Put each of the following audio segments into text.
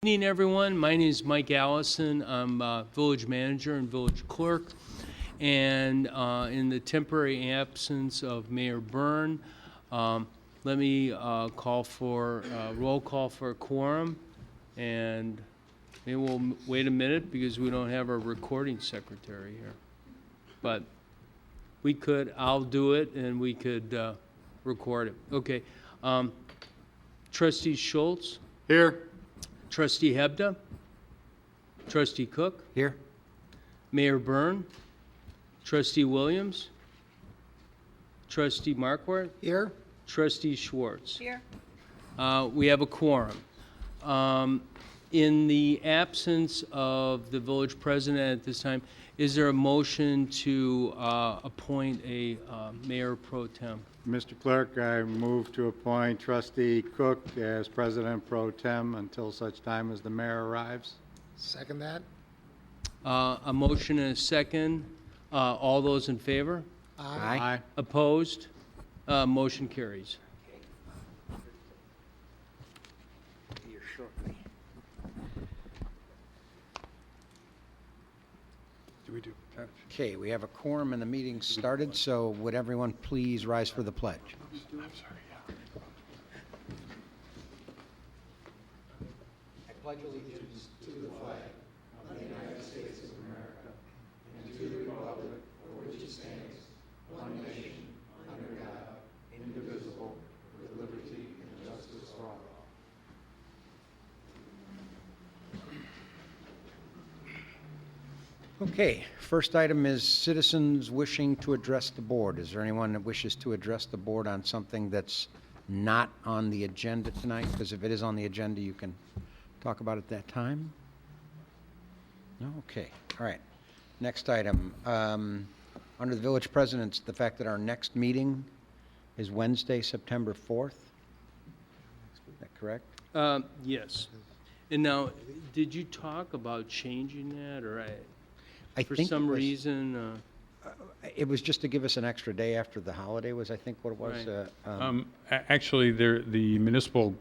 Good evening, everyone. My name is Mike Allison. I'm village manager and village clerk. And in the temporary absence of Mayor Byrne, let me call for roll call for a quorum. And maybe we'll wait a minute because we don't have our recording secretary here. But we could, I'll do it, and we could record it. Okay. Trustee Schultz? Here. Trustee Hebda? Trustee Cook? Here. Mayor Byrne? Trustee Williams? Trustee Markwart? Here. Trustee Schwartz? Here. We have a quorum. In the absence of the village president at this time, is there a motion to appoint a mayor pro tem? Mr. Clerk, I move to appoint Trustee Cook as President Pro Tem until such time as the mayor arrives. Second that? A motion and a second. All those in favor? Aye. Opposed? Motion carries. Okay, we have a quorum and the meeting started, so would everyone please rise for the pledge? I pledge allegiance to the flag of the United States of America and to the republic for which it stands, one nation, under God, indivisible, with liberty and justice for all. Okay, first item is citizens wishing to address the board. Is there anyone that wishes to address the board on something that's not on the agenda tonight? Because if it is on the agenda, you can talk about it at that time. No? Okay, all right. Next item. Under the village president's, the fact that our next meeting is Wednesday, September 4th. Is that correct? Yes. And now, did you talk about changing that, or for think some it was- reason? It was just to give us an extra day after the holiday, was I think what it was. Right. Actually, the municipal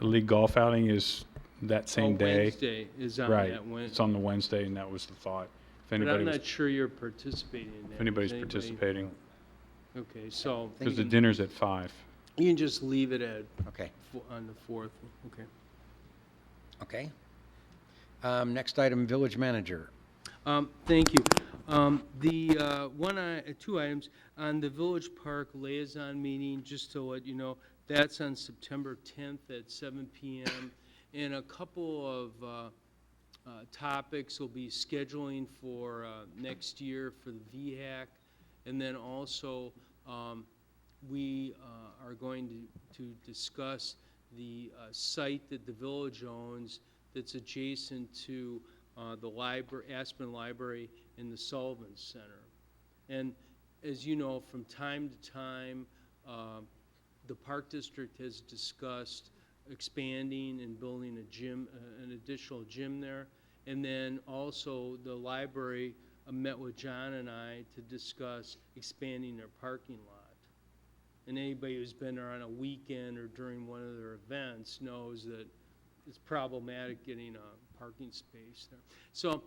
league golf outing is that same day. Wednesday is on Right. that Wednesday. It's on the Wednesday, and that was the thought. If But anybody I'm was, not sure you're participating in that. if anybody's Is anybody- participating, Okay, so because the dinner's at 5. you can just leave it at, Okay, on the 4th. Okay. okay. Next item, village manager. Thank you. The two items on the Village Park Liaison meeting, just to let you know, that's on September 10th at 7 p.m. And a couple of topics will be scheduling for next year for the VHAC, and then also we are going to discuss the site that the village owns that's adjacent to the library, Aspen Library, and the Sullivan Center. And as you know, from time to time, the Park District has discussed expanding and building a gym, an additional gym there. And then also the library met with John and I to discuss expanding their parking lot. And anybody who's been there on a weekend or during one of their events knows that it's problematic getting a parking space there. So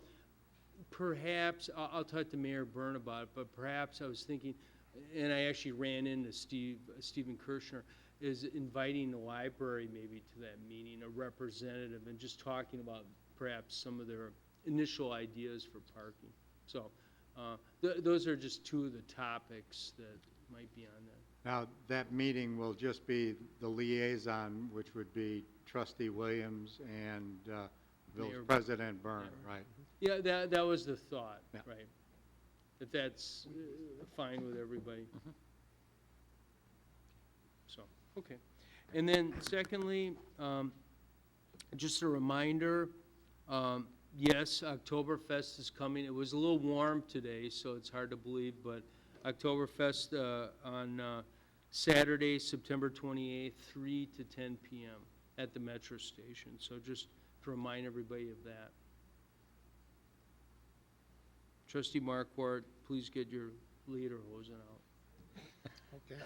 perhaps, I'll talk to Mayor Byrne about it, but perhaps I was thinking, and I actually ran into Stephen Kirshner, is inviting the library maybe to that meeting, a representative, and just talking about perhaps some of their initial ideas for parking. So those are just two of the topics that might be on that. Now, that meeting will just be the liaison, which would be Trustee Williams and Village Mayor President Byrne, right? Yeah, that was the thought, Yeah. right? If that's fine with everybody. So, okay. And then secondly, just a reminder, yes, Oktoberfest is coming. It was a little warm today, so it's hard to believe, but Oktoberfest on Saturday, September 28th, 3 to 10 p.m. at the Metro Station. So just to remind everybody of that. Trustee Markwart, please get your lederhosen out. Okay.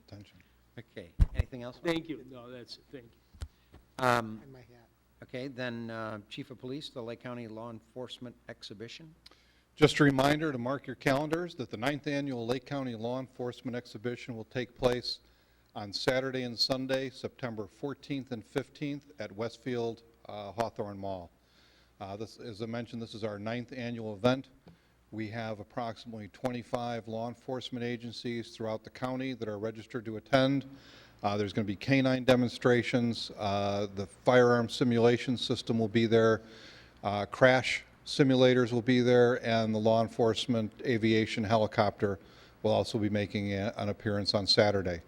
Attention. Okay, anything else? Thank you. No, that's it. Thank you. Um, And my hat. Okay, then Chief of Police, the Lake County Law Enforcement Exhibition. Just a reminder to mark your calendars that the 9th Annual Lake County Law Enforcement Exhibition will take place on Saturday and Sunday, September 14th and 15th at Westfield Hawthorne Mall. As I mentioned, this is our 9th annual event. We have approximately 25 law enforcement agencies throughout the county that are registered to attend. There's going to be canine demonstrations. The firearm simulation system will be there. Crash simulators will be there, and the law enforcement aviation helicopter will also be making an appearance on Saturday.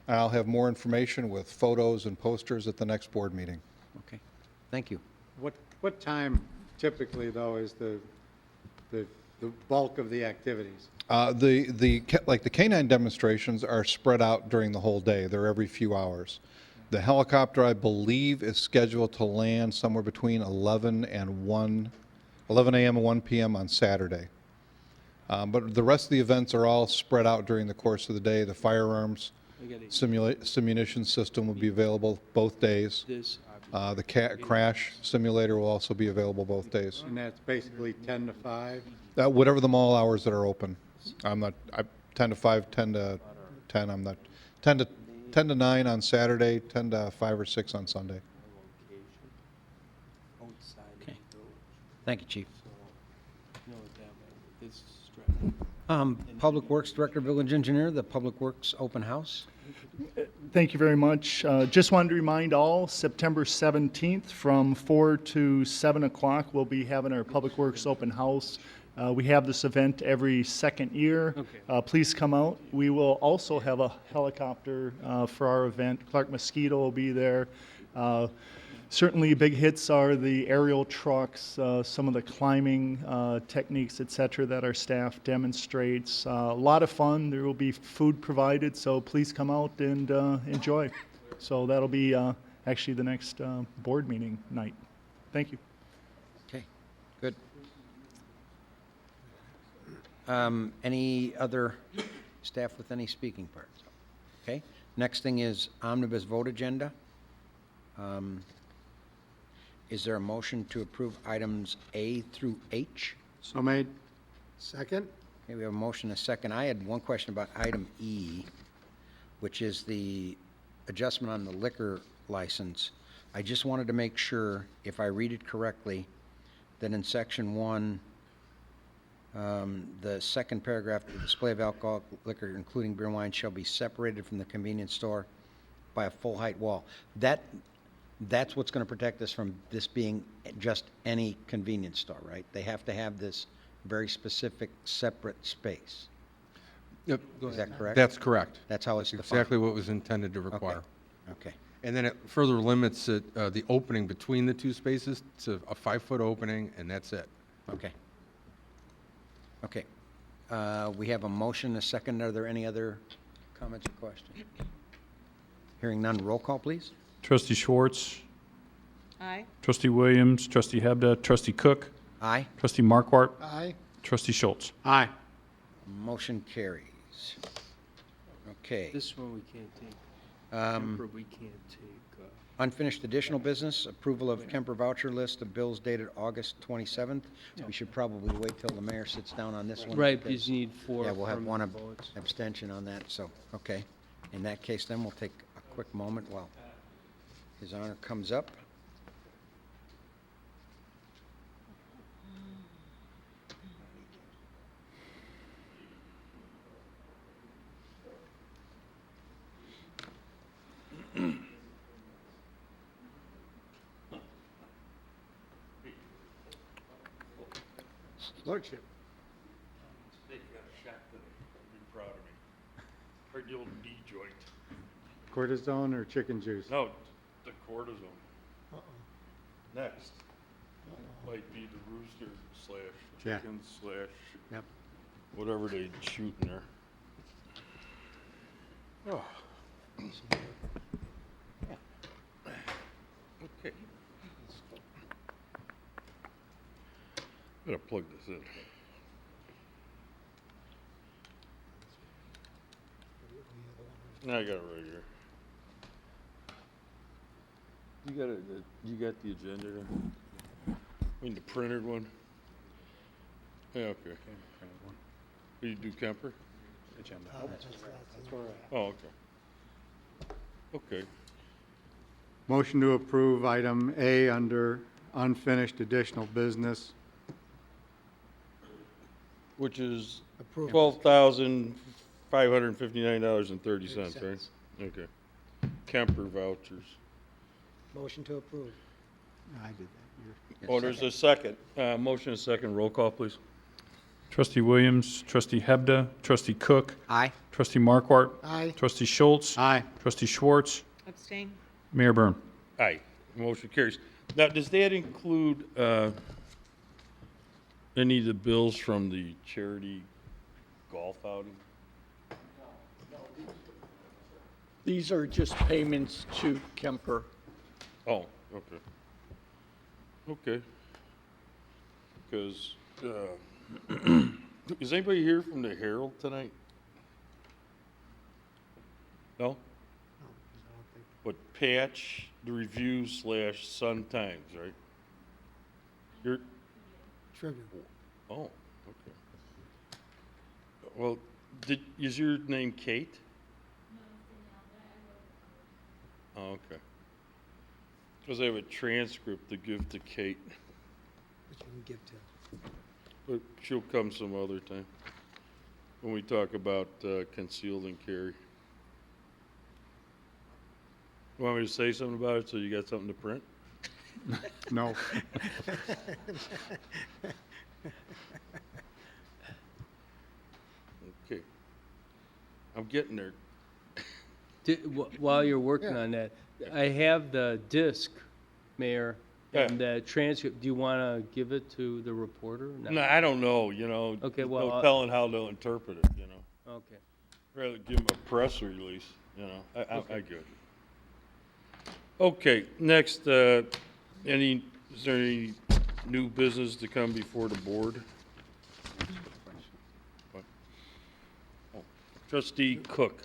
And I'll have more information with photos and posters at the next board meeting. Okay, thank you. What time typically, though, is the bulk of the activities? Like the canine demonstrations are spread out during the whole day. They're every few hours. The helicopter, I believe, is scheduled to land somewhere between 11 a.m. and 1 p.m. on Saturday. But the rest of the events are all spread out during the course of the day. The firearms simulation system will be available both days. The crash simulator will also be available both days. And that's basically 10 to 5? Whatever the mall hours that are open. 10 to 5, 10 to 10, I'm not, 10 to 9 on Saturday, 10 to 5 or 6 on Sunday. Okay. Thank you, Chief. Public Works Director, Village Engineer, the Public Works Open House. Thank you very much. Just wanted to remind all, September 17th from 4 to 7 o'clock, we'll be having our Public Works Open House. We have this event every second year. Okay. Please come out. We will also have a helicopter for our event. Clark Mosquito will be there. Certainly big hits are the aerial trucks, some of the climbing techniques, et cetera, that our staff demonstrates. A lot of fun. There will be food provided, so please come out and enjoy. So that'll be actually the next board meeting night. Thank you. Okay, good. Any other staff with any speaking parts? Okay, next thing is omnibus vote agenda. Is there a motion to approve items A through H? So made. Second? Okay, we have a motion, and a second. I had one question about item E, which is the adjustment on the liquor license. I just wanted to make sure, if I read it correctly, that in section 1, the second paragraph, the display of alcoholic liquor, including beer and wine, shall be separated from the convenience store by a full-height wall. That's what's going to protect us from this being just any convenience store, right? They have to have this very specific, separate space. Yep. Is that correct? That's correct. That's how it's That's defined? exactly what was intended to require. Okay. And then it further limits it, the opening between the two spaces to a 5-foot opening, and that's it. Okay. Okay. We have a motion, a second. Are there any other comments or questions? Hearing none, roll call, please. Trustee Schwartz, Aye. Trustee Williams, Trustee Hebda, Trustee Cook, Aye. Trustee Markwart, Aye. Trustee Schultz. Aye. Motion carries. Okay. This one we can't take. Um, Kemper, we can't take. Unfinished additional business, approval of Kemper voucher list of bills dated August 27th. We should probably wait till the mayor sits down on this one. Right, because- because you need 4 Yeah, we'll have one affirmative votes. abstention on that, so, okay. In that case, then we'll take a quick moment while His Honor comes up. Lordship. Heard the old knee joint. Cortisone or chicken juice? No, the cortisone. Next. Might be the rooster slash Yeah. chicken slash Yep. whatever they shoot in there. Oh. Okay. Gotta plug this in. I got it right here. You got the agenda then? I mean, the printed one? Yeah, okay. Will you do Kemper? Agenda. Oh, okay. Okay. Motion to approve item A under unfinished additional business. Which is $12,559.30, right? Okay. Kemper vouchers. Motion to approve. I did that. Oh, there's a second. Motion and second. Roll call, please. Trustee Williams, Trustee Hebda, Trustee Cook, Aye. Trustee Markwart, Aye. Trustee Schultz, Aye. Trustee Schwartz, Abstain? Mayor Byrne. Aye. Motion carries. Now, does that include any of the bills from the charity golf outing? These are just payments to Kemper. Oh, okay. Okay. Because, is anybody here from the Herald tonight? No? But Patch, the Review / Sun Times, right? You're, Tribune. oh, okay. Well, is your name Kate? Oh, okay. Because I have a transcript to give to Kate, Which you can give to. but she'll come some other time when we talk about concealed and carry. Want me to say something about it so you got something to print? No. Okay. I'm getting there. While you're working on that, I have the disc, Mayor, and the transcript. Do you want to give it to the reporter? No, I don't know, you know. Okay, there's well, no telling how they'll interpret it, you know. Okay. Rather give them a press release, you know. I good. Okay, next, is there any new business to come before the board? What? Oh, Trustee Cook.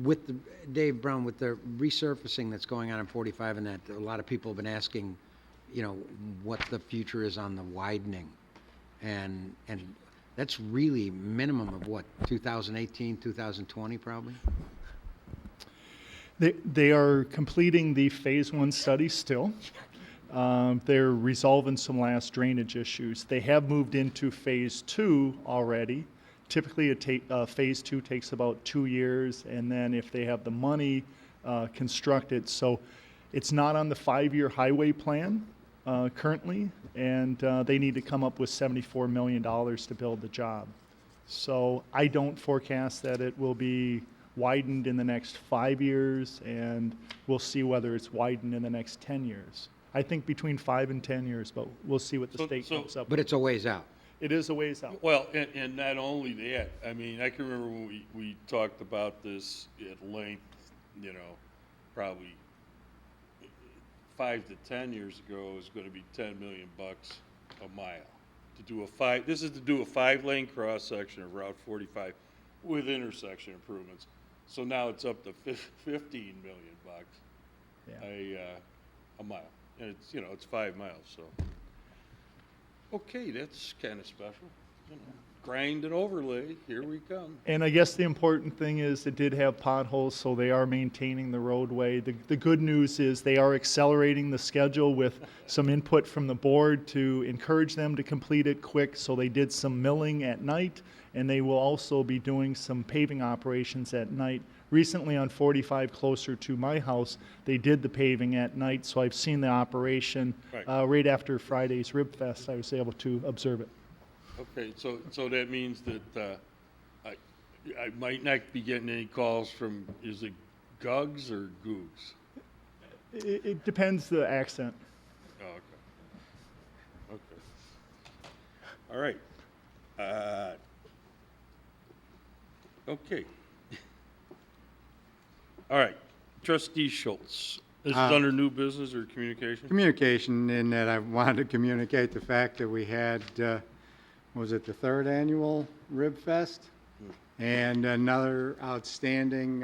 With the, Dave Brown, with the resurfacing that's going on in 45 and that, a lot of people have been asking, you know, what the future is on the widening. And that's really minimum of what, 2018, 2020 probably? They are completing the Phase 1 study still. They're resolving some last drainage issues. They have moved into Phase 2 already. Typically, Phase 2 takes about 2 years, and then if they have the money, construct it. So it's not on the 5-year highway plan currently, and they need to come up with $74 million to build the job. So I don't forecast that it will be widened in the next 5 years, and we'll see whether it's widened in the next 10 years. I think between 5 and 10 years, but we'll see what the state comes up with. But it's a ways out. It is a ways out. Well, and not only that, I mean, I can remember when we talked about this at length, you know, probably 5 to 10 years ago, it was gonna be $10 million a mile. To do this is to do a 5-lane cross-section of Route 45 with intersection improvements. So now it's up to $15 million Yeah. a mile. And it's, you know, it's 5 miles, so. Okay, that's kind of special. You know, grind and overlay, here we come. And I guess the important thing is it did have potholes, so they are maintaining the roadway. The good news is they are accelerating the schedule with some input from the board to encourage them to complete it quick. So they did some milling at night, and they will also be doing some paving operations at night. Recently on 45 closer to my house, they did the paving at night, so I've seen the operation. Right. Right after Friday's Rib Fest, I was able to observe it. Okay, so that means that I might not be getting any calls from, is it Gugs or Googs? It depends the accent. Oh, okay. Okay. All right. Okay. All right. Trustee Schultz. This is under new business or communication? Communication, in that I wanted to communicate the fact that we had, was it the 3rd annual Rib Fest? And another outstanding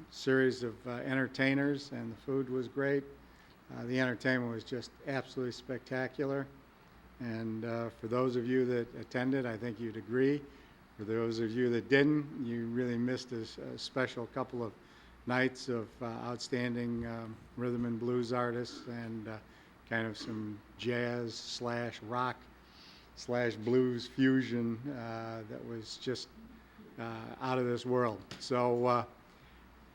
series of entertainers, and the food was great. The entertainment was just absolutely spectacular. And for those of you that attended, I think you'd agree. For those of you that didn't, you really missed a special couple of nights of outstanding rhythm and blues artists and kind of some jazz slash rock slash blues fusion that was just out of this world. So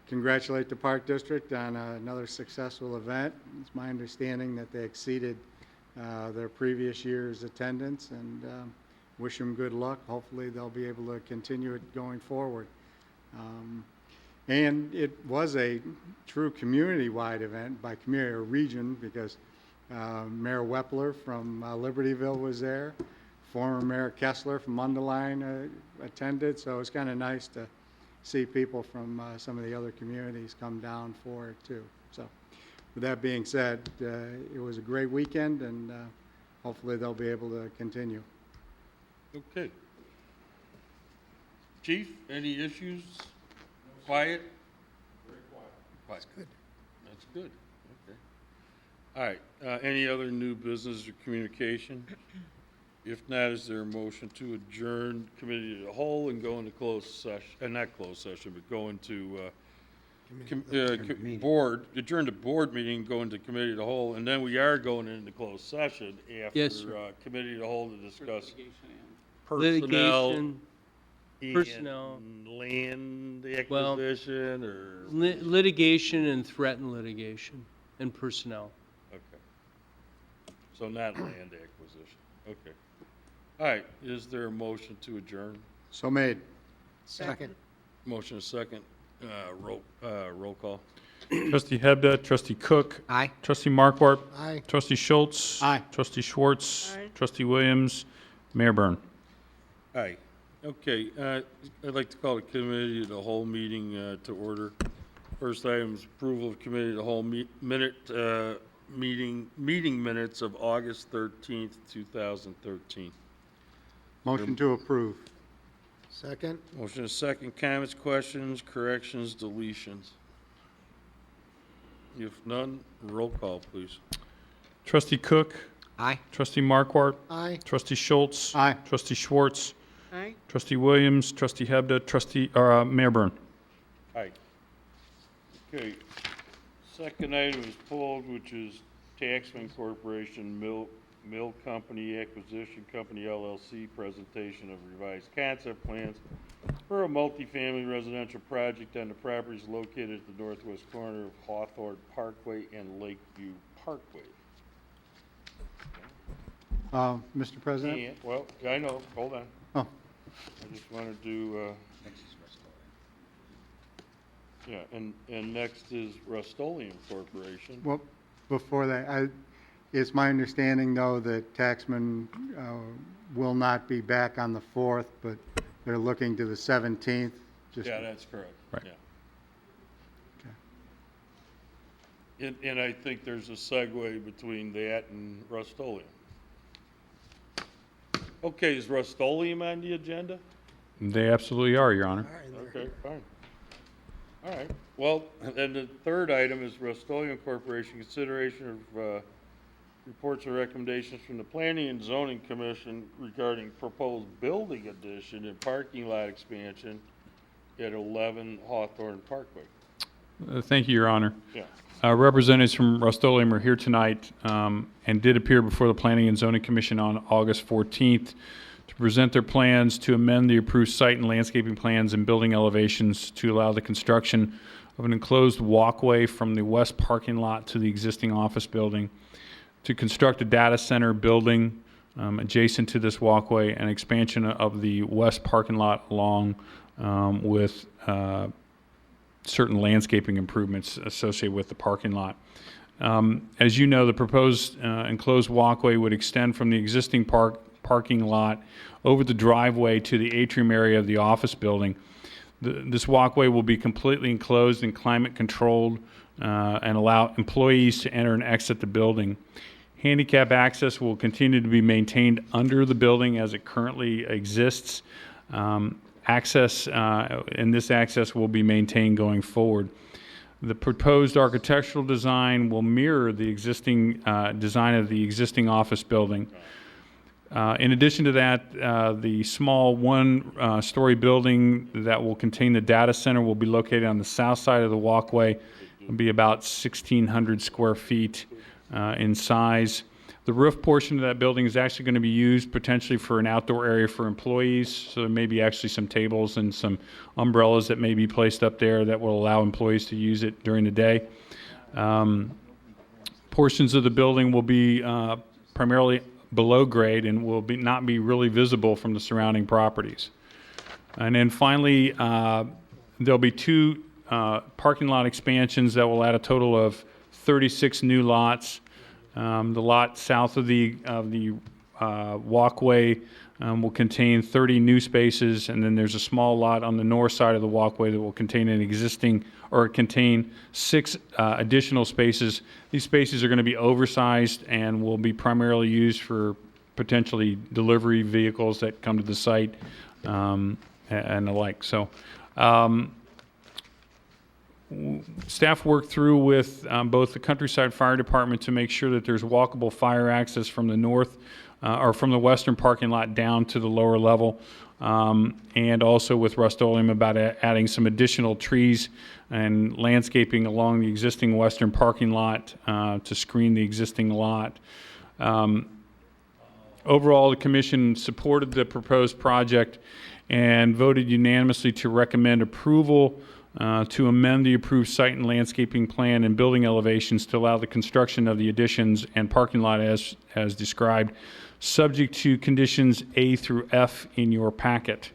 congratulate the Park District on another successful event. It's my understanding that they exceeded their previous year's attendance, and wish them good luck. Hopefully they'll be able to continue it going forward. And it was a true community-wide event, by community or region, because Mayor Wepler from Libertyville was there. Former Mayor Kessler from Mundelein attended, so it's kind of nice to see people from some of the other communities come down for it too. So with that being said, it was a great weekend, and hopefully they'll be able to continue. Okay. Chief, any issues? Quiet? Very quiet. Quiet. Good. That's good. Okay. All right. Any other new business or communication? If not, is there a motion to adjourn committee of the whole and go into closed session, not closed session, but go into board, adjourn to board meeting, go into committee of the whole, and then we are going into closed session after Yes, sir. Committee of the whole to discuss personnel Litigation, personnel. and land Well, acquisition or, litigation and threatened litigation and personnel. okay. So not land acquisition, okay. All right, is there a motion to adjourn? So made. Second. Motion is second, roll call. Trustee Hebda, Trustee Cook. Aye. Trustee Markwart. Aye. Trustee Schultz. Aye. Trustee Schwartz. Trustee Williams. Mayor Byrne. Aye. Okay, I'd like to call the committee of the whole meeting to order. First item is approval of committee of the whole meeting minutes of August 13th, 2013. Motion to approve. Second. Motion is second. Comments, questions, corrections, deletions? If none, roll call, please. Trustee Cook. Aye. Trustee Markwart. Aye. Trustee Schultz. Aye. Trustee Schwartz. Aye. Trustee Williams. Trustee Hebda. Mayor Byrne. Aye. Okay. Second item is pulled, which is Taxman Corporation, Mill Company, Acquisition Company LLC, presentation of revised concept plans for a multifamily residential project on the properties located at the northwest corner of Hawthorne Parkway and Lakeview Parkway. Mr. President? And, well, I know, hold on. Oh. I just wanted to, yeah, and next is Rust-Oleum Corporation. Well, before that, it's my understanding, though, that Taxman will not be back on the 4th, but they're looking to the 17th. Yeah, that's correct. Right. Yeah. And I think there's a segue between that and Rust-Oleum. Okay, is Rust-Oleum on the agenda? They absolutely are, Your Honor. Okay, fine. All right. Well, then the third item is Rust-Oleum Corporation, consideration of reports and recommendations from the Planning and Zoning Commission regarding proposed building addition and parking lot expansion at 11 Hawthorne Parkway. Thank you, Your Honor. Yeah. Representatives from Rust-Oleum are here tonight and did appear before the Planning and Zoning Commission on August 14th to present their plans to amend the approved site and landscaping plans and building elevations to allow the construction of an enclosed walkway from the west parking lot to the existing office building, to construct a data center building adjacent to this walkway, and expansion of the west parking lot along with certain landscaping improvements associated with the parking lot. As you know, the proposed enclosed walkway would extend from the existing parking lot over the driveway to the atrium area of the office building. This walkway will be completely enclosed and climate controlled and allow employees to enter and exit the building. Handicap access will continue to be maintained under the building as it currently exists. access, and this access will be maintained going forward. The proposed architectural design will mirror the existing design of the existing office building. In addition to that, the small one-story building that will contain the data center will be located on the south side of the walkway. It'll be about 1,600 square feet in size. The roof portion of that building is actually going to be used potentially for an outdoor area for employees. So there may be actually some tables and some umbrellas that may be placed up there that will allow employees to use it during the day. Portions of the building will be primarily below grade and will not be really visible from the surrounding properties. And then finally, there'll be 2 parking lot expansions that will add a total of 36 new lots. The lot south of the walkway will contain 30 new spaces, and then there's a small lot on the north side of the walkway that will contain contain 6 additional spaces. These spaces are going to be oversized and will be primarily used for potentially delivery vehicles that come to the site and the like. So. Staff worked through with both the Countryside Fire Department to make sure that there's walkable fire access from the north or from the western parking lot down to the lower level, and also with Rust-Oleum about adding some additional trees and landscaping along the existing western parking lot to screen the existing lot. Overall, the Commission supported the proposed project and voted unanimously to recommend approval to amend the approved site and landscaping plan and building elevations to allow the construction of the additions and parking lot as described, subject to conditions A through F in your packet.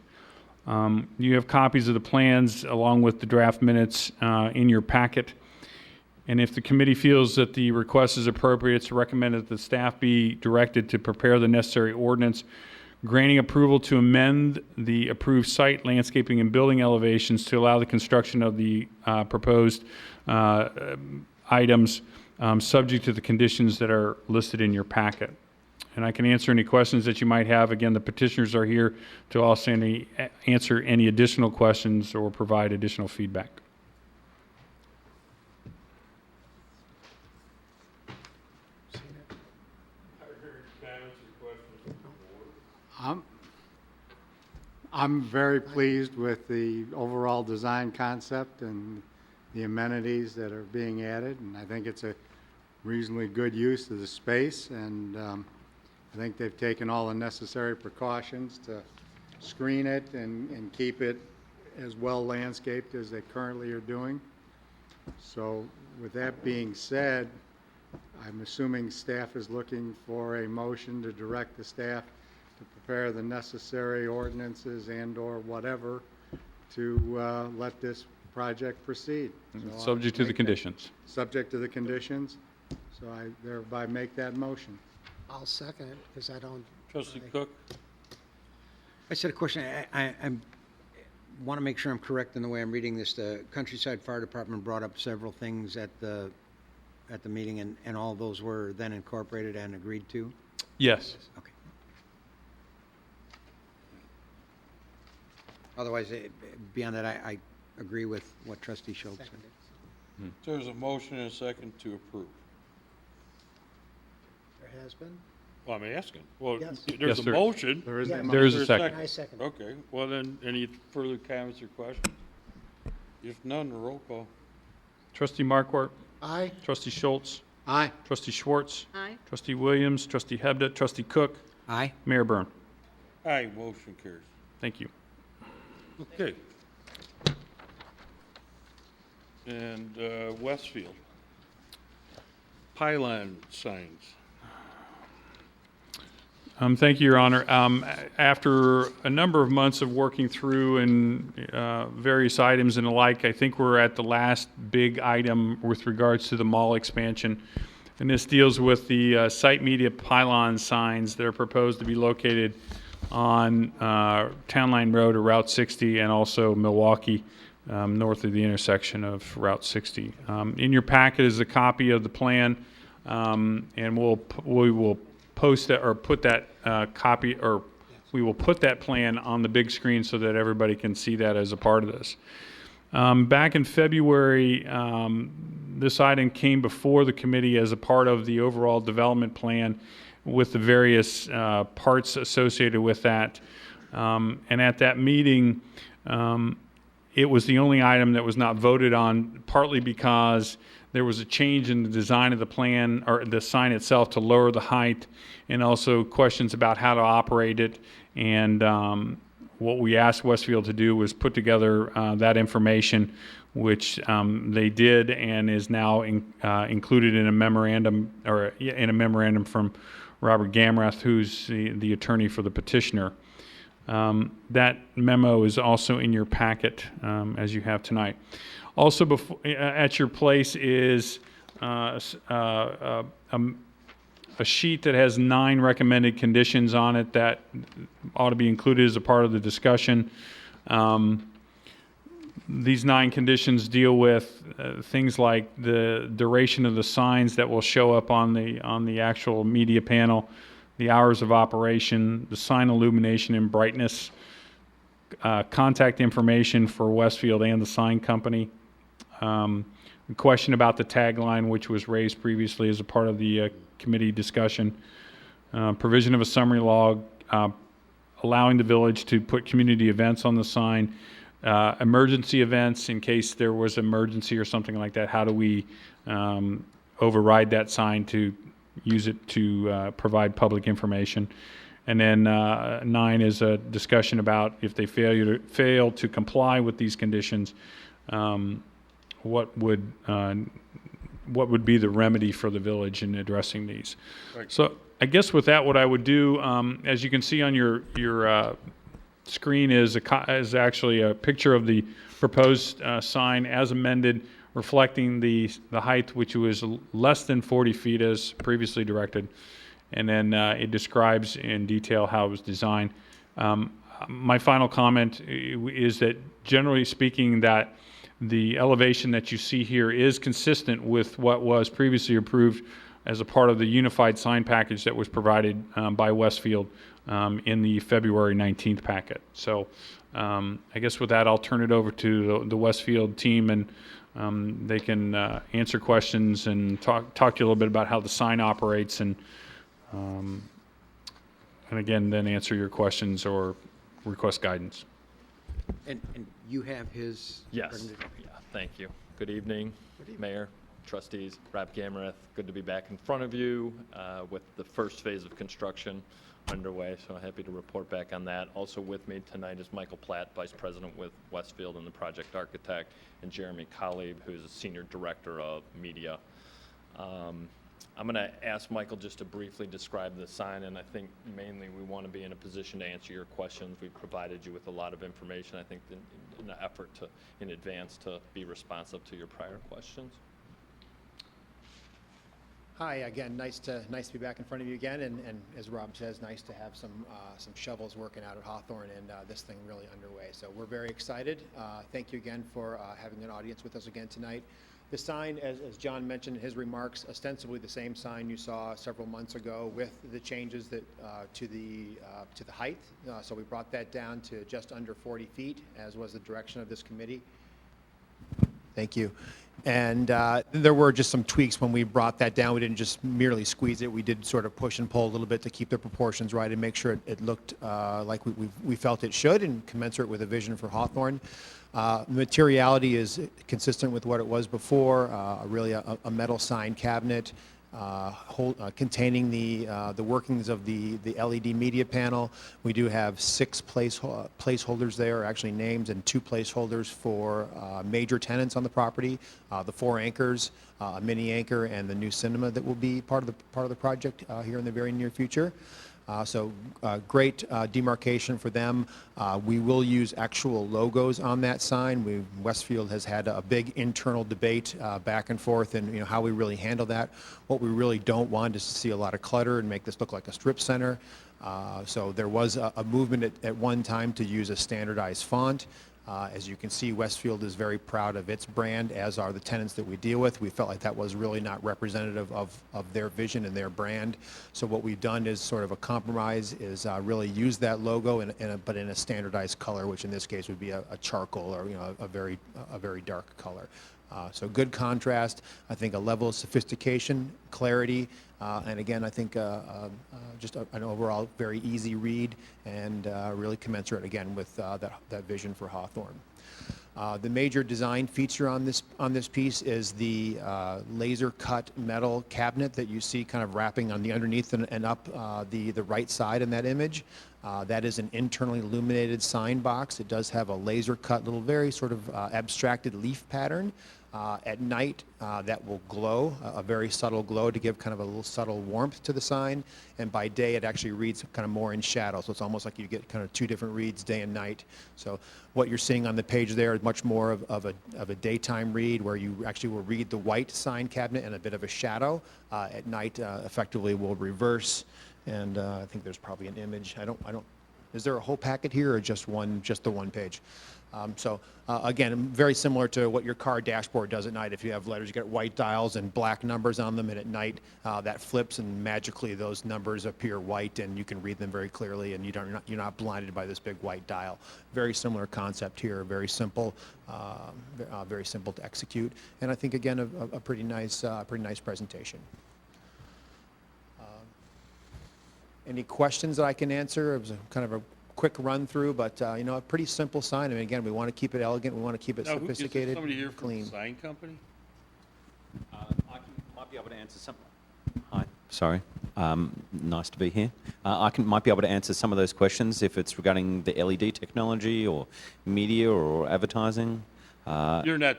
You have copies of the plans along with the draft minutes in your packet. And if the committee feels that the request is appropriate, it's recommended that the staff be directed to prepare the necessary ordinance granting approval to amend the approved site, landscaping, and building elevations to allow the construction of the proposed items subject to the conditions that are listed in your packet. And I can answer any questions that you might have. Again, the petitioners are here to also answer any additional questions or provide additional feedback. I'm very pleased with the overall design concept and the amenities that are being added, and I think it's a reasonably good use of the space, and I think they've taken all the necessary precautions to screen it and keep it as well landscaped as they currently are doing. So with that being said, I'm assuming staff is looking for a motion to direct the staff to prepare the necessary ordinances and/or whatever to let this project proceed. So Subject to the conditions. Subject to the conditions. So I thereby make that motion. I'll second it, because I don't. Trustee Cook? I said a question. I want to make sure I'm correct in the way I'm reading this. The Countryside Fire Department brought up several things at the meeting, and all those were then incorporated and agreed to? Yes. Okay. Otherwise, beyond that, I agree with what Trustee Schultz said. Seconded. There's a motion and a second to approve. There has been? Well, I'm asking. Well, Yes. there's Yes, a sir. motion. There is Yeah. a There motion. is a second. I second. Okay, well then, any further comments or questions? If none, roll call. Trustee Markwart, Aye. Trustee Schultz, Aye. Trustee Schwartz, Aye. Trustee Williams, Trustee Hebda, Trustee Cook, Aye. Mayor Byrne. Aye, motion carries. Thank you. Okay. And Westfield. Pylon signs. Thank you, Your Honor. After a number of months of working through and various items and the like, I think we're at the last big item with regards to the mall expansion. And this deals with the site media pylon signs that are proposed to be located on Town Line Road or Route 60 and also Milwaukee, north of the intersection of Route 60. In your packet is a copy of the plan, and we will post that or put that copy or we will put that plan on the big screen so that everybody can see that as a part of this. Back in February, this item came before the committee as a part of the overall development plan with the various parts associated with that. And at that meeting, it was the only item that was not voted on, partly because there was a change in the design of the plan, or the sign itself, to lower the height, and also questions about how to operate it. And what we asked Westfield to do was put together that information, which they did, and is now included in a memorandum, or in a memorandum from Robert Gamrath, who's the attorney for the petitioner. That memo is also in your packet, as you have tonight. Also, at your place is a sheet that has 9 recommended conditions on it that ought to be included as a part of the discussion. These 9 conditions deal with things like the duration of the signs that will show up on the actual media panel, the hours of operation, the sign illumination and brightness, contact information for Westfield and the sign company, a question about the tagline, which was raised previously as a part of the committee discussion, provision of a summary log, allowing the village to put community events on the sign, emergency events in case there was emergency or something like that. How do we override that sign to use it to provide public information? And then 9 is a discussion about if they fail to comply with these conditions, what would be the remedy for the village in addressing these? Right. So I guess with that, what I would do, as you can see on your screen, is actually a picture of the proposed sign as amended, reflecting the height, which was less than 40 feet as previously directed. And then it describes in detail how it was designed. My final comment is that, generally speaking, that the elevation that you see here is consistent with what was previously approved as a part of the unified sign package that was provided by Westfield in the February 19th packet. So I guess with that, I'll turn it over to the Westfield team, and they can answer questions and talk to you a little bit about how the sign operates, and again, then answer your questions or request guidance. And you have his... Yes. Yeah, thank you. Good evening, Mayor, trustees, Rob Gamrath. Good to be back in front of you with the first phase of construction underway, so happy to report back on that. Also with me tonight is Michael Platt, Vice President with Westfield and the project architect, and Jeremy Collib, who's a Senior Director of Media. I'm going to ask Michael just to briefly describe the sign, and I think mainly we want to be in a position to answer your questions. We've provided you with a lot of information, I think, in an effort to, in advance, to be responsive to your prior questions. Hi, again, nice to be back in front of you again, and as Rob says, nice to have some shovels working out at Hawthorne and this thing really underway. So we're very excited. Thank you again for having an audience with us again tonight. The sign, as John mentioned in his remarks, ostensibly the same sign you saw several months ago with the changes that to the height. So we brought that down to just under 40 feet, as was the direction of this committee. Thank you. And there were just some tweaks when we brought that down. We didn't just merely squeeze it. We did sort of push and pull a little bit to keep the proportions right and make sure it looked like we felt it should, and commensurate with a vision for Hawthorne. Materiality is consistent with what it was before, really a metal sign cabinet containing the workings of the LED media panel. We do have 6 placeholders there, actually names, and 2 placeholders for major tenants on the property, the 4 anchors, a mini anchor, and the new cinema that will be part of the project here in the very near future. So great demarcation for them. We will use actual logos on that sign. Westfield has had a big internal debate back and forth, and how we really handle that. What we really don't want is to see a lot of clutter and make this look like a strip center. So there was a movement at one time to use a standardized font. As you can see, Westfield is very proud of its brand, as are the tenants that we deal with. We felt like that was really not representative of their vision and their brand. So what we've done is sort of a compromise, is really use that logo, but in a standardized color, which in this case would be a charcoal, or a very dark color. So good contrast, I think a level of sophistication, clarity, and again, I think just an overall very easy read, and really commensurate again with that vision for Hawthorne. The major design feature on this piece is the laser cut metal cabinet that you see kind of wrapping on the underneath and up the right side in that image. That is an internally illuminated sign box. It does have a laser cut, little very sort of abstracted leaf pattern. At night, that will glow, a very subtle glow to give kind of a little subtle warmth to the sign. And by day, it actually reads kind of more in shadow. So it's almost like you get kind of two different reads, day and night. So what you're seeing on the page there is much more of a daytime read, where you actually will read the white sign cabinet in a bit of a shadow. At night, effectively will reverse. And I think there's probably an image. Is there a whole packet here, or just the one page? Again, very similar to what your car dashboard does at night. If you have letters, you get white dials and black numbers on them, and at night that flips, and magically those numbers appear white, and you can read them very clearly, and you're not blinded by this big white dial. Very similar concept here. Very simple to execute, and I think again a pretty nice presentation. Any questions that I can answer? It was kind of a quick run through, but a pretty simple sign. I mean, again, we want to keep it elegant. We want to keep it sophisticated, Is there somebody here from clean. the sign company? Might be able to answer some. Hi, sorry. Nice to be here. Might be able to answer some of those questions if it's regarding the LED technology or media or advertising. You're not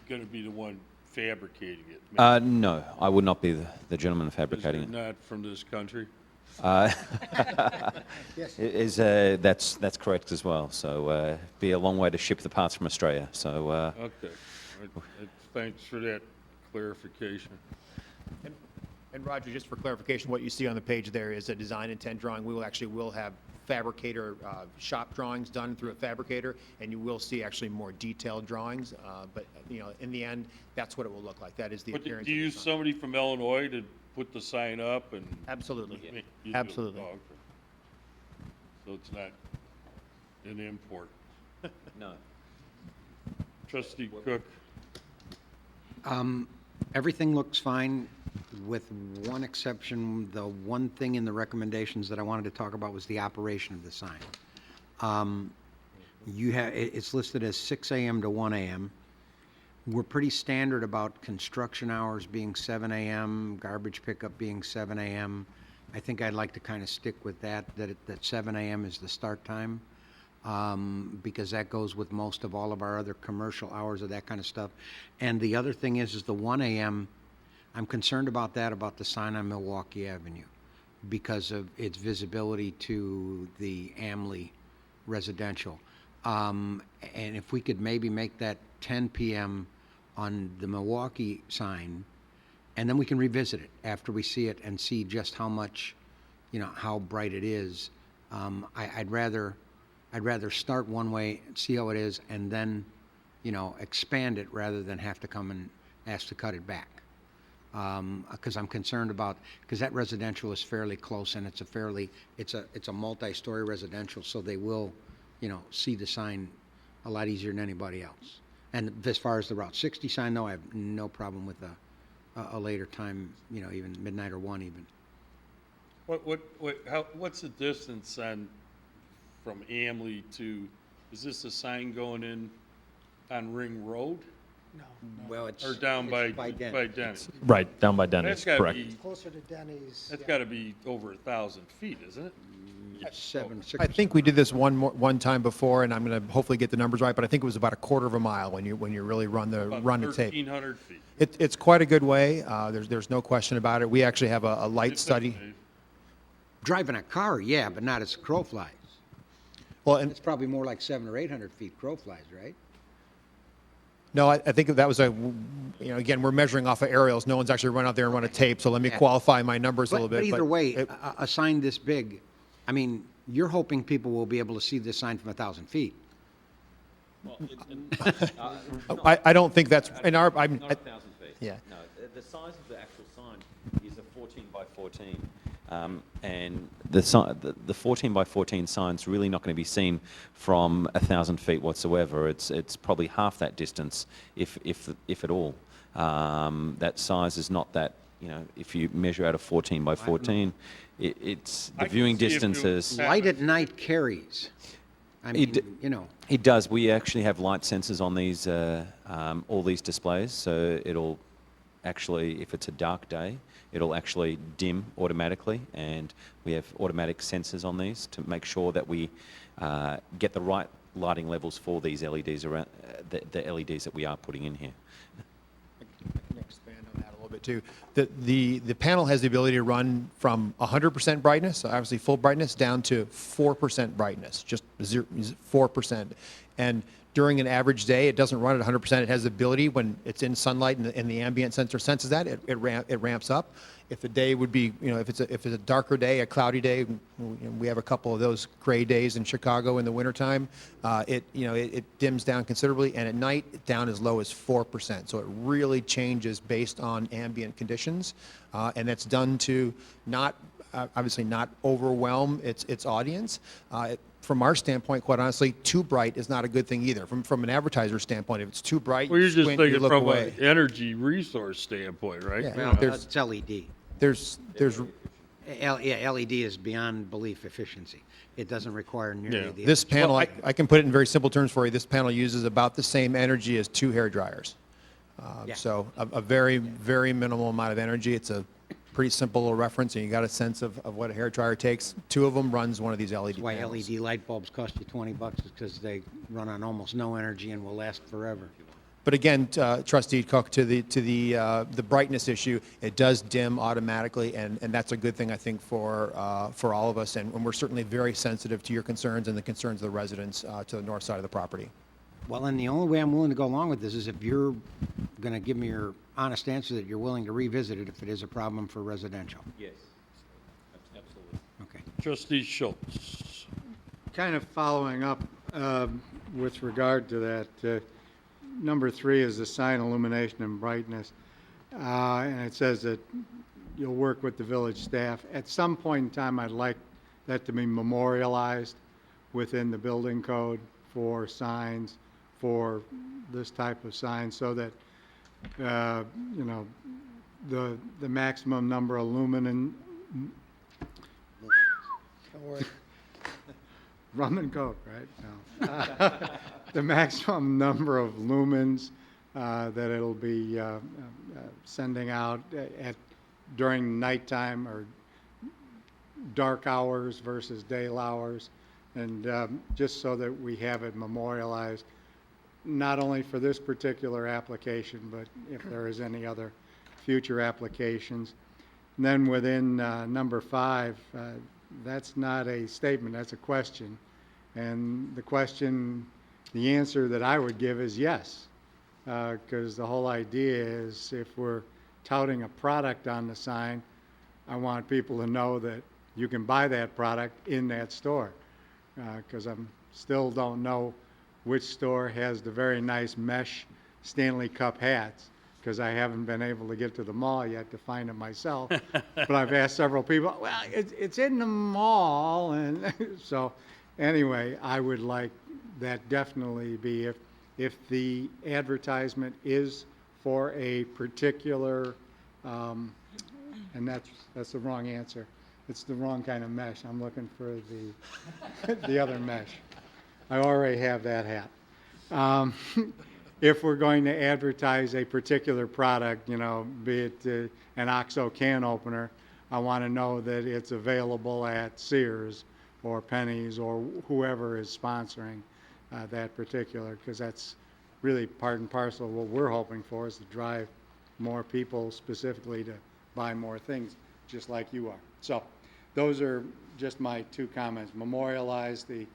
going to be the one fabricating it. No, I would not be the gentleman 'Cause fabricating you're it. not from this country? That's correct as well. So be a long way to ship the parts from Australia. So Okay. Thanks for that clarification. And Roger, just for clarification, what you see on the page there is a design intent drawing. We will have fabricator shop drawings done through a fabricator, and you will see actually more detailed drawings. But in the end, that's what it will look like. That is the But do appearance. you of the use sign. somebody from Illinois to put the sign up and? Absolutely. You do? Absolutely. Oh, okay. So it's not an import. no. Trustee Cook? Everything looks fine, with one exception. The one thing in the recommendations that I wanted to talk about was the operation of the sign. It's listed as 6 a.m. to 1 a.m. We're pretty standard about construction hours being 7 a.m., garbage pickup being 7 a.m. I think I'd like to kind of stick with that 7 a.m. is the start time, because that goes with most of all of our other commercial hours of that kind of stuff. And the other thing is the 1 a.m., I'm concerned about the sign on Milwaukee Avenue, because of its visibility to the Amley residential. And if we could maybe make that 10 p.m. on the Milwaukee sign, and then we can revisit it after we see it and see just how much, how bright it is. I'd rather start one way, see how it is, and then, expand it rather than have to come and ask to cut it back. Because I'm concerned because that residential is fairly close, and it's a multi-story residential, so they will, see the sign a lot easier than anybody else. And as far as the Route 60 sign, though, I have no problem with a later time, even midnight or 1 even. What's the distance from Amley to, is this a sign going in on Ring Road? No. Well, it's Or down by Denny. Denny's? Right, down by Denny's, That's gotta correct. be, Closer to Denny's. that's yeah. gotta be over 1,000 feet, isn't it? 6 I think we did this one time before, and I'm going to hopefully get the numbers right, but I think it was about a quarter of a mile when you really run the About tape. 1,300 feet. It's quite a good way. There's no question about it. We actually have a light study. Driving a car, yeah, but not as a crow flies. Well, and It's probably more like 700 or 800 feet crow flies, right? no, I think that was again, we're measuring off of aerials. No one's actually run out there and run a tape, so let me Yeah. qualify my numbers a little But bit. either way, it- a sign this big, I mean, you're hoping people will be able to see this sign from 1,000 feet. I don't think that's, in our, I'm, Not 1,000 feet. Yeah. No, the size of the actual sign is a 14 by 14. And the 14 by 14 sign's really not going to be seen from 1,000 feet whatsoever. It's probably half that distance, if at all. That size is not that, if you measure out a 14 by 14, it's the I can viewing see if you- distances. Light at night carries. I mean, It does. We actually have light sensors on these, all these displays, so it'll actually, if it's a dark day, it'll actually dim automatically, and we have automatic sensors on these to make sure that we get the right lighting levels for these LEDs around the LEDs that we are putting in here. I can expand on that a little bit too. The panel has the ability to run from 100% brightness, so obviously full brightness, down to 4% brightness, just 4%. And during an average day, it doesn't run at 100%. It has the ability, when it's in sunlight and the ambient sensor senses that, it ramps up. If the day would be, if it's a darker day, a cloudy day, we have a couple of those gray days in Chicago in the wintertime, it dims down considerably, and at night, down as low as 4%. So it really changes based on ambient conditions, and that's done to obviously not overwhelm its audience. From our standpoint, quite honestly, too bright is not a good thing either. From an advertiser standpoint, if it's too bright, Well, you're just squint, you thinking look from away. an energy resource standpoint, right? Yeah. well, there's- it's LED. There's LED is beyond belief efficiency. It doesn't require nearly Yeah. the. this panel, Well, I can put it in very simple terms for you. This panel uses about the same energy as 2 hair dryers. Yeah. So a very, very minimal amount of energy. It's a pretty simple little reference, and you got a sense of what a hair dryer takes. 2 of them runs one of these LED That's why panels. LED light bulbs cost you $20, is because they run on almost no energy and will last forever. But again, Trustee Cook, to the brightness issue, it does dim automatically, and that's a good thing, I think, for all of us. And we're certainly very sensitive to your concerns and the concerns of the residents to the north side of the property. Well, and the only way I'm willing to go along with this is if you're going to give me your honest answer that you're willing to revisit it if it is a problem for residential. Yes, absolutely. Okay. Trustee Schultz. Kind of following up with regard to that, number 3 is the sign illumination and brightness. And it says that you'll work with the village staff. At some point in time, I'd like that to be memorialized within the building code for signs, for this type of sign, so that, the maximum number of lumen. Don't worry. Rum and Coke, right? No. The maximum number of lumens that it'll be sending out during nighttime or dark hours versus day hours, and just so that we have it memorialized, not only for this particular application, but if there is any other future applications. And then within number 5, that's not a statement, that's a question. And the answer that I would give is yes, because the whole idea is if we're touting a product on the sign, I want people to know that you can buy that product in that store, because I'm still don't know which store has the very nice mesh Stanley Cup hats, because I haven't been able to get to the mall yet to find them myself. But I've asked several people, well, it's in the mall, and so anyway, I would like that definitely be if the advertisement is for a particular, and that's the wrong answer. It's the wrong kind of mesh. I'm looking for the other mesh. I already have that hat. If we're going to advertise a particular product, be it an OXO can opener, I want to know that it's available at Sears or Penny's or whoever is sponsoring that particular, because that's really part and parcel of what we're hoping for, is to drive more people specifically to buy more things, just like you are. So those are just my 2 comments. Memorialize the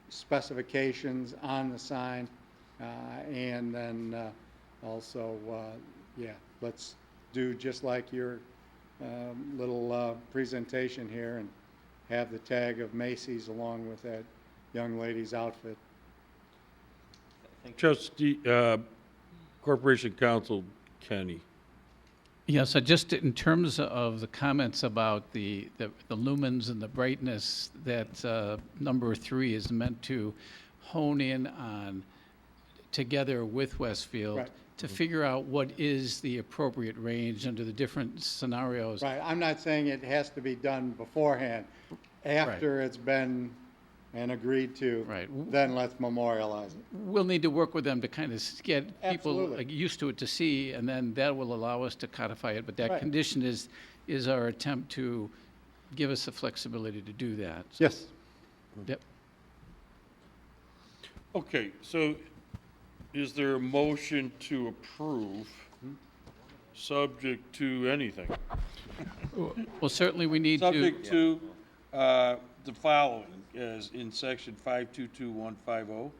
specifications on the sign, and then also, let's do just like your little presentation here and have the tag of Macy's along with that young lady's outfit. Trustee, Corporation Counsel Kenny. Yes, just in terms of the comments about the lumens and the brightness, that number 3 is meant to hone in on, together with Westfield, Right. to figure out what is the appropriate range under the different scenarios. Right, I'm not saying it has to be done beforehand. After it's been and agreed to, Right. then let's memorialize it. We'll need to work with them to kind of get people Absolutely. like, used to it to see, and then that will allow us to codify it. But that Right. condition is our attempt to give us the flexibility to do that. Yes. Yep. Okay, so is there a motion to approve, subject to anything? Well, certainly we need to. Subject to the following, as in section 522150.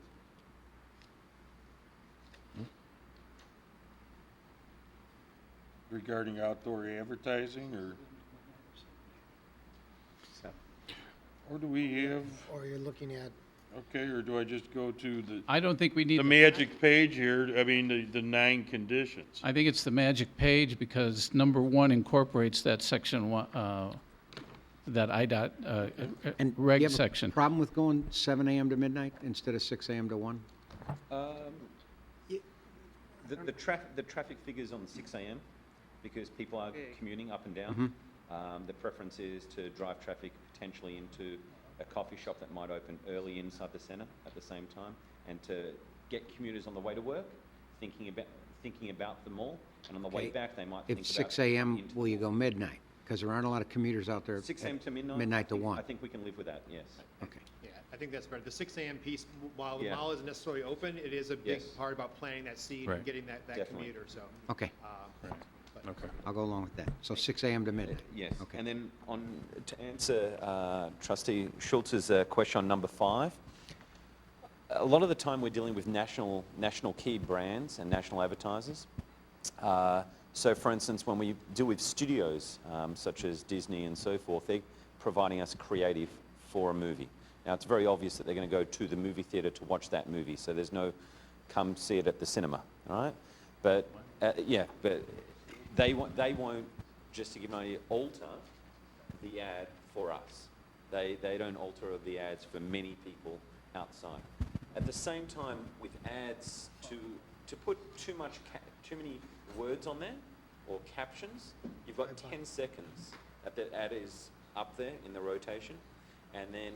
Regarding outdoor advertising, or do we have, Or you're looking at, okay, or do I just go to I don't think we need. the magic page here, I mean, the 9 conditions? I think it's the magic page because number 1 incorporates that section one, that IDOT And reg you have a section. problem with going 7 a.m. to midnight instead of 6 a.m. to 1? The traffic figures on 6 a.m. because people are commuting up and down. The preference is to drive traffic potentially into a coffee shop that might open early inside the centre at the same time, and to get commuters on the way to work thinking about the mall, and on the way Okay. back they might If think 6 about a.m., into will you go midnight? Because there aren't a lot of commuters out there. 6 at a.m. to midnight. Midnight to I 1. think we can live with that. Yes. Okay. Yeah, I think that's better. The 6 a.m. piece, while the Yeah. mall isn't necessarily open, it is a big Yes. part about planting that seed Right. and getting that Definitely. commuter, so. Okay, but- Okay. I'll go along with that. So 6 a.m. to midnight? Yes. Okay. And then to answer Trustee Schultz's question on number 5, a lot of the time we're dealing with national key brands and national advertisers. So for instance, when we deal with studios such as Disney and so forth, they're providing us creative for a movie. Now it's very obvious that they're going to go to the movie theatre to watch that movie, so there's no come see it at the cinema, all right? But but they won't, just to give an idea, alter the ad for us. They don't alter the ads for many people outside. At the same time, with ads, to put too many words on there or captions, you've got 10 seconds that the ad is up there in the rotation, and then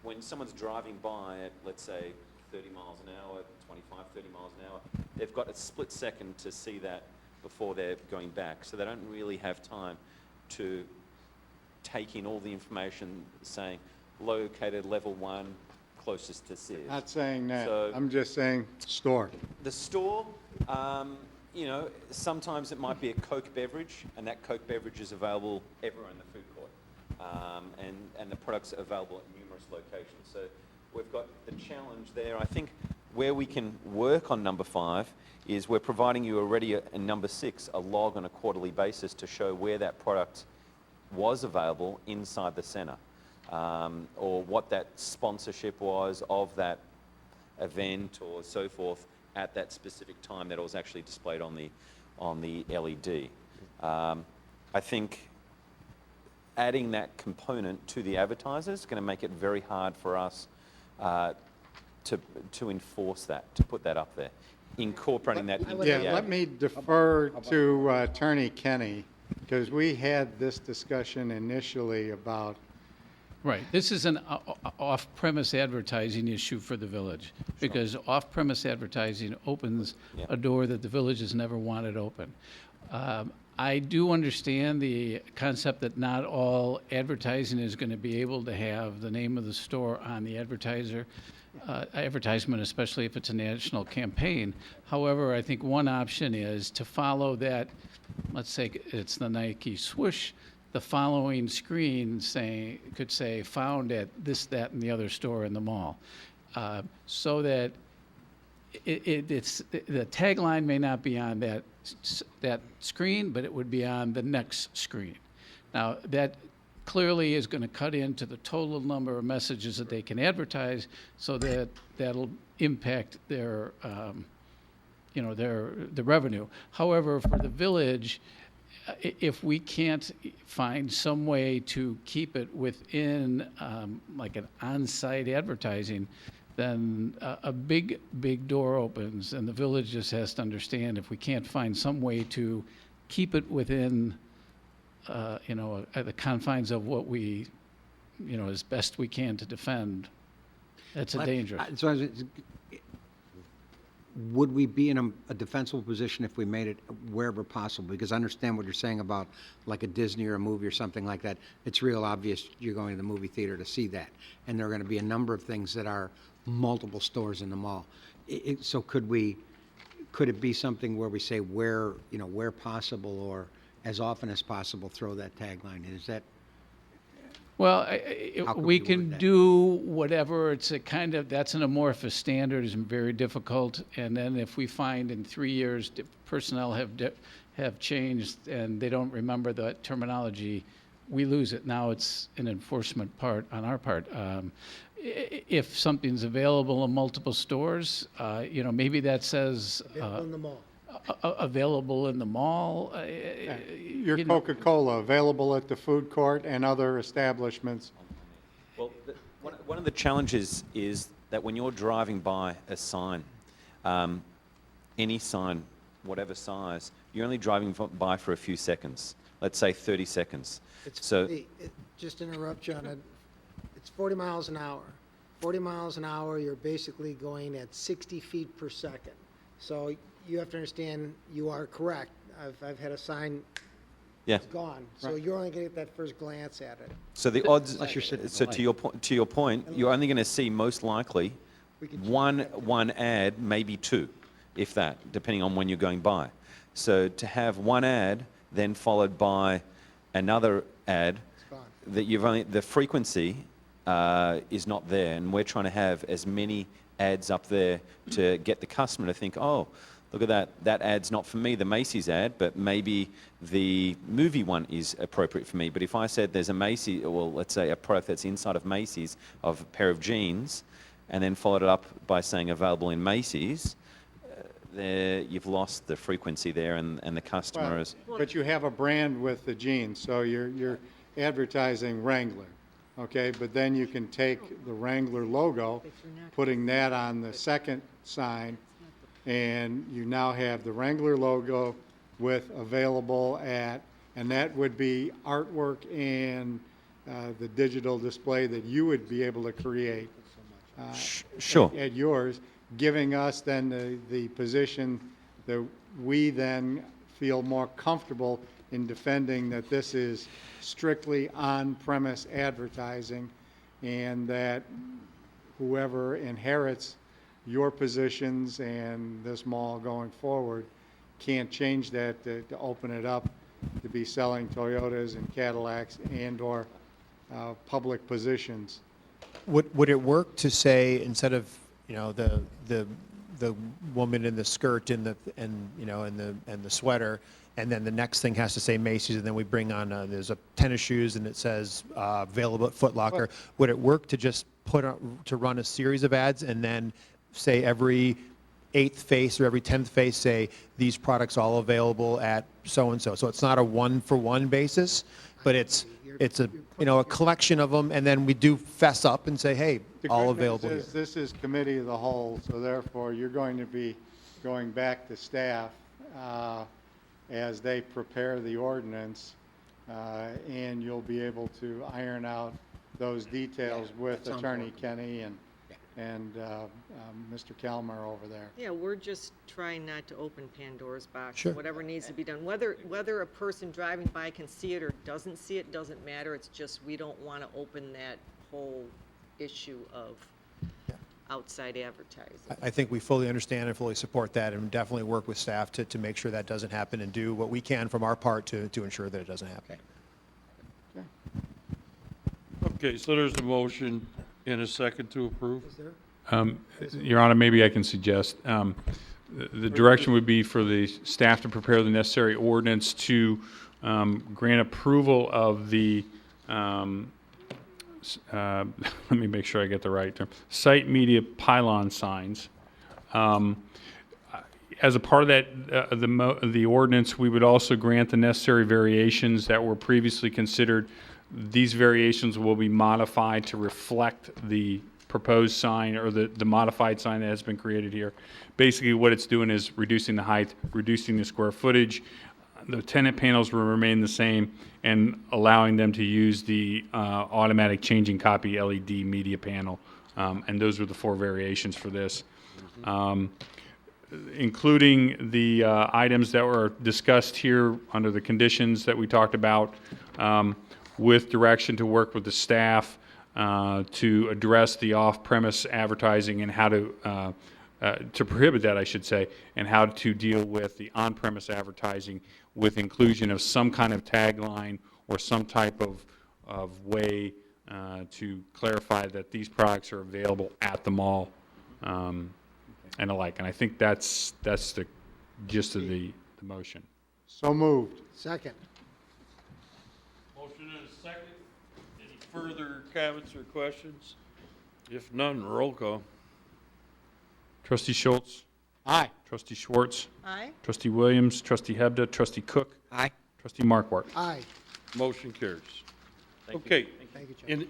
when someone's driving by at, let's say, 30 miles an hour, 25, 30 miles an hour, they've got a split second to see that before they're going back. So they don't really have time to take in all the information saying located level 1 closest to Sears. Not saying that. So- I'm just saying store. The store, sometimes it might be a Coke beverage, and that Coke beverage is available everywhere in the food court. And the products are available at numerous locations. So we've got the challenge there. I think where we can work on number 5 is we're providing you already in number 6 a log on a quarterly basis to show where that product was available inside the centre, or what that sponsorship was of that event or so forth at that specific time that it was actually displayed on the LED. I think adding that component to the advertisers is going to make it very hard for us to enforce that, to put that up there, incorporating that into the ad. Yeah, let me defer to Attorney Kenny, because we had this discussion initially about, Right. This is an off-premise advertising issue for the village, because off-premise advertising opens Yeah. a door that the village has never wanted open. I do understand the concept that not all advertising is going to be able to have the name of the store on the advertisement, especially if it's a national campaign. However, I think one option is to follow that, let's say it's the Nike swoosh, the following screen could say found at this, that, and the other store in the mall. So that it's the tagline may not be on that screen, but it would be on the next screen. Now, that clearly is going to cut into the total number of messages that they can advertise, so that that'll impact their, the revenue. However, for the village, if we can't find some way to keep it within, like an on-site advertising, then a big door opens, and the village just has to understand, if we can't find some way to keep it within, the confines of what we, as best we can to defend, that's a danger. Would we be in a defensible position if we made it wherever possible? Because I understand what you're saying about like a Disney or a movie or something like that. It's real obvious you're going to the movie theater to see that. And there are going to be a number of things that are multiple stores in the mall. So could it be something where we say where possible, or as often as possible, throw that tagline in? Is that? Well, How could we we can word that? do whatever. It's a kind of, that's an amorphous standard, is very difficult. And then if we find in 3 years personnel have changed and they don't remember the terminology, we lose it. Now it's an enforcement part on our part. If something's available in multiple stores, maybe that says Available in the mall. available in the mall. Your Coca-Cola available at the food court and other establishments. Well, one of the challenges is that when you're driving by a sign, any sign, whatever size, you're only driving by for a few seconds. Let's say 30 seconds. Just interrupt, John. It's 40 miles an hour. 40 miles an hour, you're basically going at 60 feet per second. So you have to understand, you are correct. I've had a sign, it's gone. So you're only going to get that first glance at it. So the odds. Unless you're sitting at the So light. to your point, you're only going to see most likely one ad, maybe two, if that, depending on when you're going by. So to have one ad, then followed by another ad, that the frequency is not there, and we're trying to have as many ads up there to get the customer to think, oh, look at that ad's not for me, the Macy's ad, but maybe the movie one is appropriate for me. But if I said there's a Macy's, well, let's say a product that's inside of Macy's of a pair of jeans, and then followed it up by saying available in Macy's, there you've lost the frequency there, and the customer is. But you have a brand with the jeans, so you're advertising Wrangler, okay? But then you can take the Wrangler logo, putting that on the second sign, and you now have the Wrangler logo with available at, and that would be artwork and the digital display that you would be able to create Sure. at yours, giving us then the position that we then feel more comfortable in defending that this is strictly on-premise advertising, and that whoever inherits your positions and this mall going forward can't change that to open it up to be selling Toyotas and Cadillacs and/or public positions. Would it work to say, instead of, the woman in the skirt and the sweater, and then the next thing has to say Macy's, and then we bring on there's a tennis shoes and it says available at Foot Locker. Would it work to just to run a series of ads, and then say every 8th face or every 10th face say these products all available at so and so? So it's not a one-for-one basis, but it's a collection of them, and then we do fess up and say, hey, all available here. This is committee of the whole, so therefore you're going to be going back to staff as they prepare the ordinance, and you'll be able to iron out those details with Attorney Kenny and Mr. Kalmar over there. Yeah, we're just trying not to open Pandora's box. Sure. Whatever needs to be done. Whether a person driving by can see it or doesn't see it doesn't matter. It's just we don't want to open that whole issue of outside advertising. I think we fully understand and fully support that, and definitely work with staff to make sure that doesn't happen, and do what we can from our part to ensure that it doesn't happen. Okay, so there's a motion in a second to approve. Your Honor, maybe I can suggest, the direction would be for the staff to prepare the necessary ordinance to grant approval of the let me make sure I get the right term, site media pylon signs. As a part of that, the ordinance, we would also grant the necessary variations that were previously considered. These variations will be modified to reflect the proposed sign or the modified sign that has been created here. Basically, what it's doing is reducing the height, reducing the square footage. The tenant panels will remain the same and allowing them to use the automatic changing copy LED media panel. And those were the 4 variations for this. Including the items that were discussed here under the conditions that we talked about, with direction to work with the staff to address the off-premise advertising and how to prohibit that, I should say, and how to deal with the on-premise advertising with inclusion of some kind of tagline or some type of way to clarify that these products are available at the mall. And alike. And I think that's the gist of the motion. So moved. Second. Motion and a second. Any further comments or questions? If none, roll call. Trustee Schultz? Aye. Trustee Schwartz? Aye? Trustee Williams? Trustee Hebda? Trustee Cook? Aye. Trustee Markwart? Aye. Motion carries. Thank you. Okay. Thank you, Chuck. And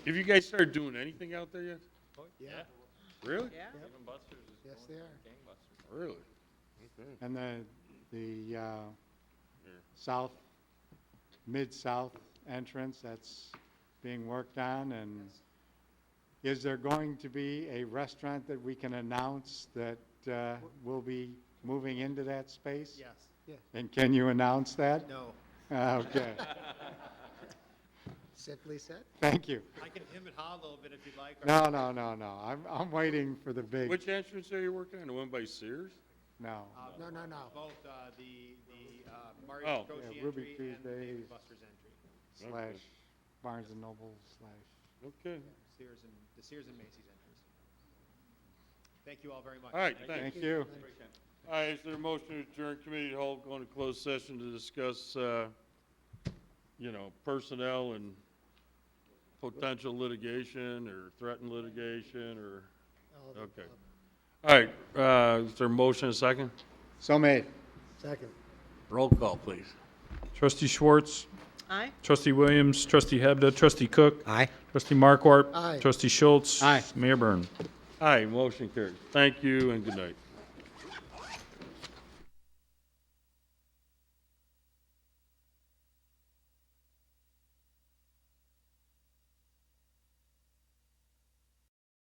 have you guys started doing anything out there yet? Yeah, Really? Yeah? Even Buster's is yes, they are. gangbusters. Really? Okay. And the south, mid-south entrance, that's being worked on, and is there going to be a restaurant that we can announce that will be moving into that space? Yes. And can you announce that? No. Okay, Simply said. thank you. I can hem and haw a little bit if you'd like. No, I'm waiting for the big, Which entrance are you working on? The one by Sears? no. No. Both the Mario Oh. Scocci Yeah, Ruby entry and the Dave Tuesdays. and Buster's entry. Slash Barnes and Noble slash. Okay. The Sears and Macy's entrance. Thank you all very much. All right, thanks. Thank you. All right, is there a motion to adjourn committee to hold, go into closed session to discuss, personnel and potential litigation or threatened litigation or, All of the okay. above. All right, is there a motion, a second? So made. Second. Roll call, please. Trustee Schwartz? Aye? Trustee Williams? Trustee Hebda? Trustee Cook? Aye. Trustee Markwart? Aye. Trustee Schultz? Aye. Mayor Byrne? Aye, motion carries. Thank you and good night.